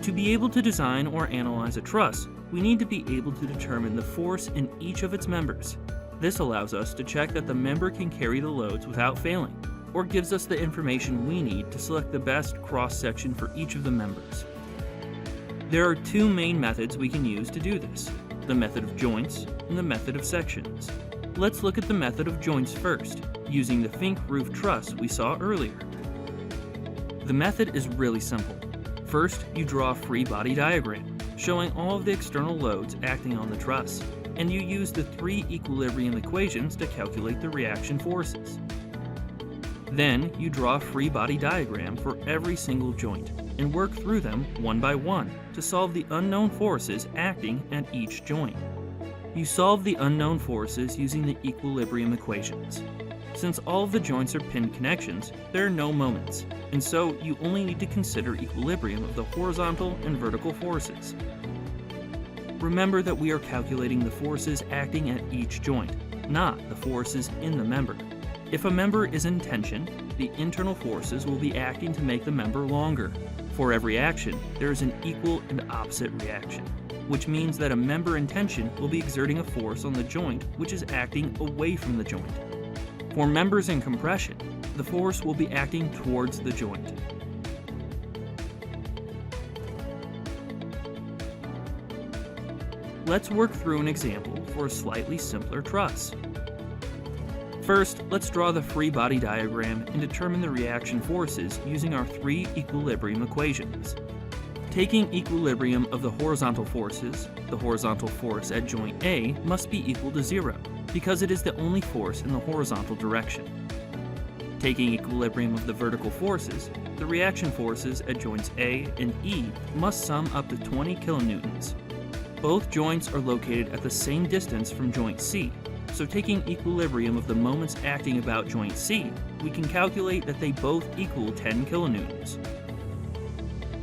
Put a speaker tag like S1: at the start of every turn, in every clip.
S1: To be able to design or analyze a truss, we need to be able to determine the force in each of its members. This allows us to check that the member can carry the loads without failing, or gives us the information we need to select the best cross-section for each of the members. There are two main methods we can use to do this, the method of joints and the method of sections. Let's look at the method of joints first, using the Fink roof truss we saw earlier. The method is really simple. First, you draw a free body diagram, showing all of the external loads acting on the truss, and you use the three equilibrium equations to calculate the reaction forces. Then, you draw a free body diagram for every single joint, and work through them one by one to solve the unknown forces acting at each joint. You solve the unknown forces using the equilibrium equations. Since all of the joints are pinned connections, there are no moments, and so you only need to consider equilibrium of the horizontal and vertical forces. Remember that we are calculating the forces acting at each joint, not the forces in the member. If a member is in tension, the internal forces will be acting to make the member longer. For every action, there is an equal and opposite reaction, which means that a member in tension will be exerting a force on the joint which is acting away from the joint. For members in compression, the force will be acting towards the joint. Let's work through an example for a slightly simpler truss. First, let's draw the free body diagram and determine the reaction forces using our three equilibrium equations. Taking equilibrium of the horizontal forces, the horizontal force at joint A must be equal to 0, because it is the only force in the horizontal direction. Taking equilibrium of the vertical forces, the reaction forces at joints A and E must sum up to 20 kilonewtons. Both joints are located at the same distance from joint C, so taking equilibrium of the moments acting about joint C, we can calculate that they both equal 10 kilonewtons.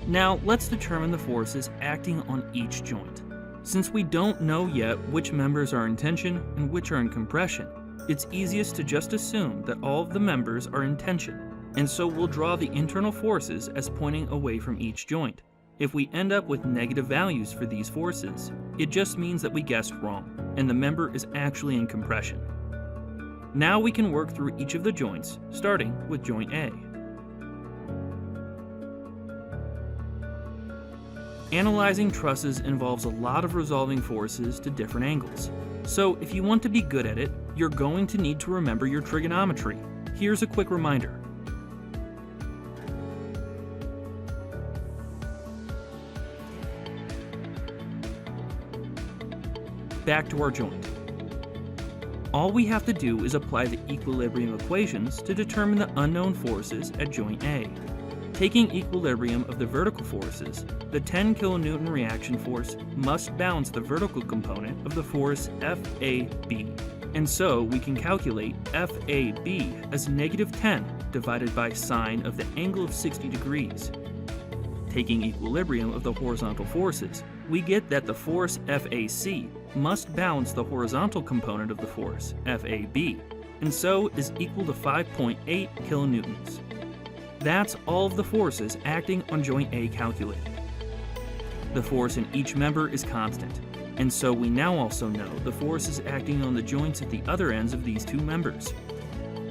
S1: Now let's determine the forces acting on each joint. Since we don't know yet which members are in tension and which are in compression, it's easiest to just assume that all of the members are in tension, and so we'll draw the internal forces as pointing away from each joint. If we end up with negative values for these forces, it just means that we guessed wrong, and the member is actually in compression. Now we can work through each of the joints, starting with joint A. Analyzing trusses involves a lot of resolving forces to different angles. So if you want to be good at it, you're going to need to remember your trigonometry. Here's a quick reminder. Back to our joint. All we have to do is apply the equilibrium equations to determine the unknown forces at joint A. Taking equilibrium of the vertical forces, the 10 kilonewton reaction force must balance the vertical component of the force FAB, and so we can calculate FAB as negative 10 divided by sine of the angle of 60 degrees. Taking equilibrium of the horizontal forces, we get that the force FAC must balance the horizontal component of the force, FAB, and so is equal to 5.8 kilonewtons. That's all of the forces acting on joint A calculated. The force in each member is constant, and so we now also know the forces acting on the joints at the other ends of these two members.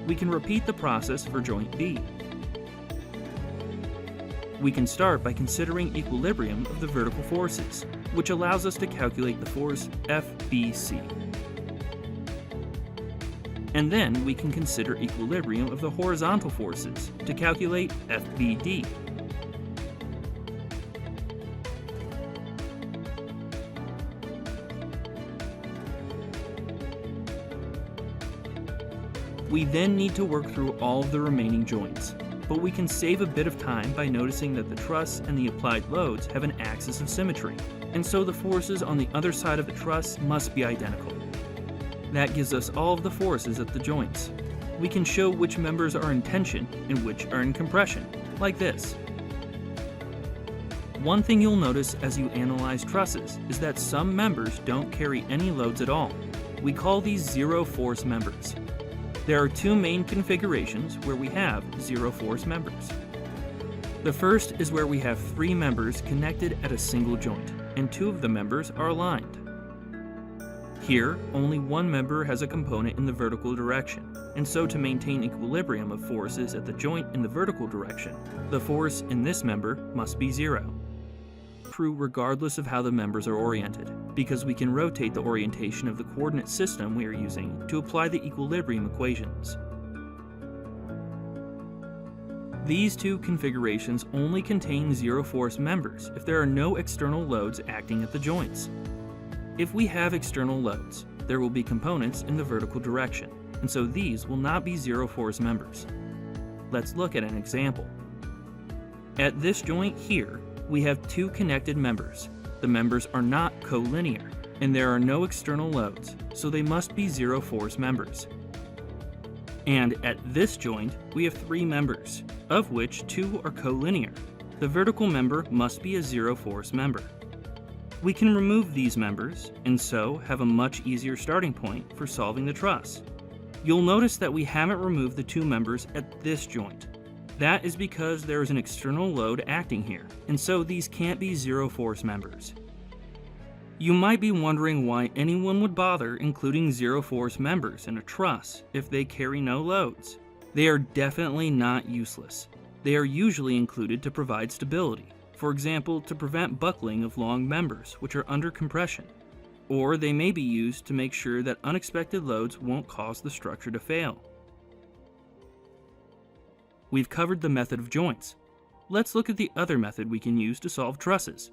S1: We can repeat the process for joint B. We can start by considering equilibrium of the vertical forces, which allows us to calculate the force FBC. And then we can consider equilibrium of the horizontal forces to calculate FBD. We then need to work through all of the remaining joints, but we can save a bit of time by noticing that the truss and the applied loads have an axis of symmetry, and so the forces on the other side of the truss must be identical. That gives us all of the forces at the joints. We can show which members are in tension and which are in compression, like this. One thing you'll notice as you analyze trusses is that some members don't carry any loads at all. We call these zero force members. There are two main configurations where we have zero force members. The first is where we have 3 members connected at a single joint, and 2 of the members are aligned. Here, only one member has a component in the vertical direction, and so to maintain equilibrium of forces at the joint in the vertical direction, the force in this member must be 0. True regardless of how the members are oriented, because we can rotate the orientation of the coordinate system we are using to apply the equilibrium equations. These 2 configurations only contain zero force members if there are no external loads acting at the joints. If we have external loads, there will be components in the vertical direction, and so these will not be zero force members. Let's look at an example. At this joint here, we have 2 connected members. The members are not collinear, and there are no external loads, so they must be zero force members. And at this joint, we have 3 members, of which 2 are collinear. The vertical member must be a zero force member. We can remove these members, and so have a much easier starting point for solving the truss. You'll notice that we haven't removed the 2 members at this joint. That is because there is an external load acting here, and so these can't be zero force members. You might be wondering why anyone would bother including zero force members in a truss if they carry no loads. They are definitely not useless. They are usually included to provide stability. For example, to prevent buckling of long members which are under compression, or they may be used to make sure that unexpected loads won't cause the structure to fail. We've covered the method of joints. Let's look at the other method we can use to solve trusses.